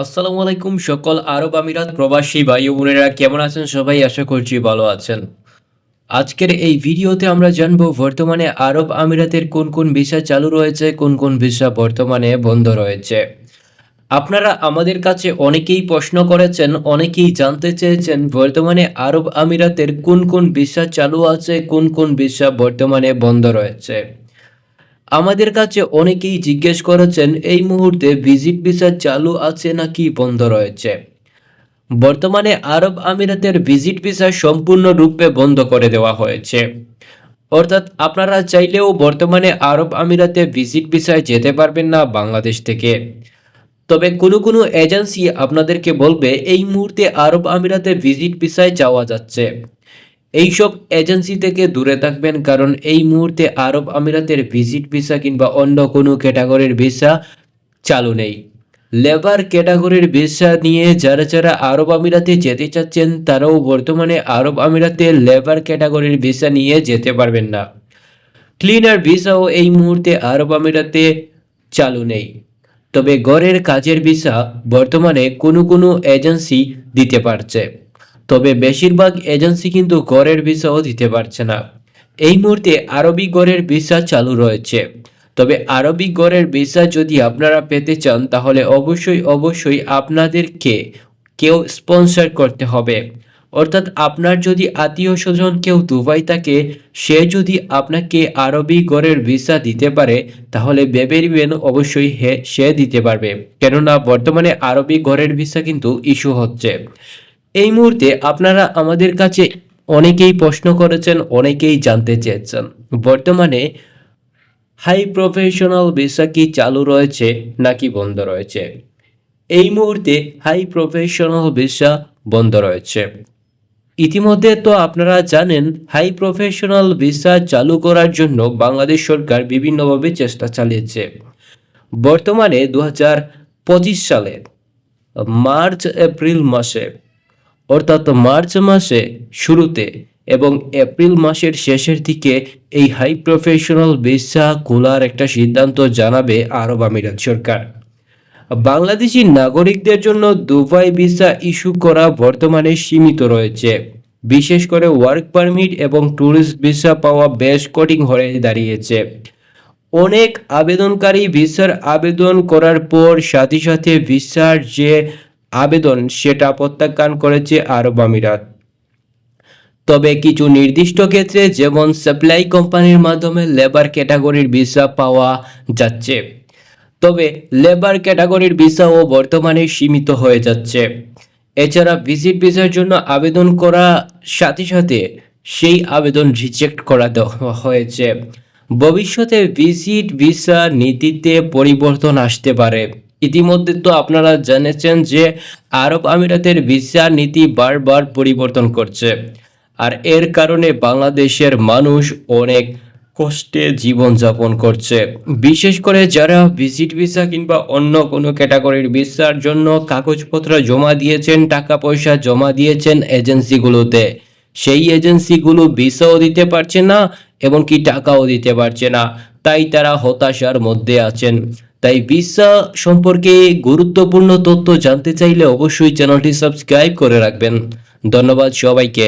আসসালামু আলাইকুম সকল আরব আমিরাত প্রবাসী ভাই ও বোনেরা কেমন আছেন সবাই আশা করছি ভালো আছেন। আজকের এই ভিডিওতে আমরা জানব বর্তমানে আরব আমিরাতের কোন কোন ভিসা চালু রয়েছে, কোন কোন ভিসা বর্তমানে বন্ধ রয়েছে। আপনারা আমাদের কাছে অনেকেই প্রশ্ন করেছেন, অনেকেই জানতে চেয়েছেন বর্তমানে আরব আমিরাতের কোন কোন ভিসা চালু আছে, কোন কোন ভিসা বর্তমানে বন্ধ রয়েছে। আমাদের কাছে অনেকেই জিজ্ঞেস করেছেন এই মুহূর্তে ভিজিট ভিসা চালু আছে নাকি বন্ধ রয়েছে। বর্তমানে আরব আমিরাতের ভিজিট ভিসা সম্পূর্ণরূপে বন্ধ করে দেওয়া হয়েছে। অর্থাৎ আপনারা চাইলেও বর্তমানে আরব আমিরাতে ভিজিট ভিসায় যেতে পারবেন না বাংলাদেশ থেকে। তবে কোনো কোনো এজেন্সি আপনাদেরকে বলবে এই মুহূর্তে আরব আমিরাতে ভিজিট ভিসায় যাওয়া যাচ্ছে। এইসব এজেন্সি থেকে দূরে থাকবেন, কারণ এই মুহূর্তে আরব আমিরাতের ভিজিট ভিসা কিংবা অন্য কোনো ক্যাটাগরির ভিসা চালু নেই। লেবার ক্যাটাগরির ভিসা নিয়ে যারা যারা আরব আমিরাতে যেতে চাচ্ছেন তারাও বর্তমানে আরব আমিরাতে লেবার ক্যাটাগরির ভিসা নিয়ে যেতে পারবেন না। ক্লিনার ভিসাও এই মুহূর্তে আরব আমিরাতে চালু নেই। তবে ঘরের কাজের ভিসা বর্তমানে কোনো কোনো এজেন্সি দিতে পারছে, তবে বেশিরভাগ এজেন্সি কিন্তু ঘরের ভিসাও দিতে পারছে না। এই মুহূর্তে আরবি ঘরের ভিসা চালু রয়েছে। তবে আরবি ঘরের ভিসা যদি আপনারা পেতে চান তাহলে অবশ্যই আপনাদেরকে কেউ স্পন্সর করতে হবে। অর্থাৎ আপনার যদি আত্মীয় স্বজন কেউ দুবাই থাকে, সে যদি আপনাকে আরবি ঘরের ভিসা দিতে পারে তাহলে ভেবে নেবেন অবশ্যই সে দিতে পারবে, কেননা বর্তমানে আরবি ঘরের ভিসা কিন্তু ইস্যু হচ্ছে। এই মুহূর্তে আপনারা আমাদের কাছে অনেকেই প্রশ্ন করেছেন, অনেকেই জানতে চেয়েছেন বর্তমানে হাই প্রফেশনাল ভিসা কি চালু রয়েছে নাকি বন্ধ রয়েছে। এই মুহূর্তে হাই প্রফেশনাল ভিসা বন্ধ রয়েছে। ইতিমধ্যে তো আপনারা জানেন হাই প্রফেশনাল ভিসা চালু করার জন্য বাংলাদেশ সরকার বিভিন্নভাবে চেষ্টা চালিয়েছে। বর্তমানে 2025 সালে মার্চ এপ্রিল মাসে, অর্থাৎ মার্চ মাসে শুরুতে এবং এপ্রিল মাসের শেষের দিকে এই হাই প্রফেশনাল ভিসা খোলার একটা সিদ্ধান্ত জানাবে আরব আমিরাত সরকার। বাংলাদেশি নাগরিকদের জন্য দুবাই ভিসা ইস্যু করা বর্তমানে সীমিত রয়েছে। বিশেষ করে ওয়ার্ক পারমিট এবং ট্যুরিস্ট ভিসা পাওয়া বেশ কঠিন হয়ে দাঁড়িয়েছে। অনেক আবেদনকারী ভিসার আবেদন করার পর সাথে সাথে ভিসার যে আবেদন সেটা প্রত্যাখ্যান করেছে আরব আমিরাত। তবে কিছু নির্দিষ্ট ক্ষেত্রে যেমন সাপ্লাই কোম্পানির মাধ্যমে লেবার ক্যাটাগরির ভিসা পাওয়া যাচ্ছে, তবে লেবার ক্যাটাগরির ভিসাও বর্তমানে সীমিত হয়ে যাচ্ছে। এছাড়া ভিজিট ভিসার জন্য আবেদন করা সাথে সাথে সেই আবেদন রিজেক্ট করা দেওয়া হয়েছে। ভবিষ্যতে ভিজিট ভিসা নীতিতে পরিবর্তন আসতে পারে। ইতিমধ্যে তো আপনারা জেনেছেন যে আরব আমিরাতের ভিসা নীতি বারবার পরিবর্তন করছে, আর এর কারণে বাংলাদেশের মানুষ অনেক কষ্টে জীবনযাপন করছে। বিশেষ করে যারা ভিজিট ভিসা কিংবা অন্য কোনো ক্যাটাগরির ভিসার জন্য কাগজপত্র জমা দিয়েছেন, টাকা পয়সা জমা দিয়েছেন এজেন্সিগুলোতে, সেই এজেন্সিগুলো ভিসাও দিতে পারছে না, এমনকি টাকাও দিতে পারছে না। তাই তারা হতাশার মধ্যে আছেন। তাই ভিসা সম্পর্কে গুরুত্বপূর্ণ তথ্য জানতে চাইলে অবশ্যই চ্যানেলটি সাবস্ক্রাইব করে রাখবেন। ধন্যবাদ সবাইকে।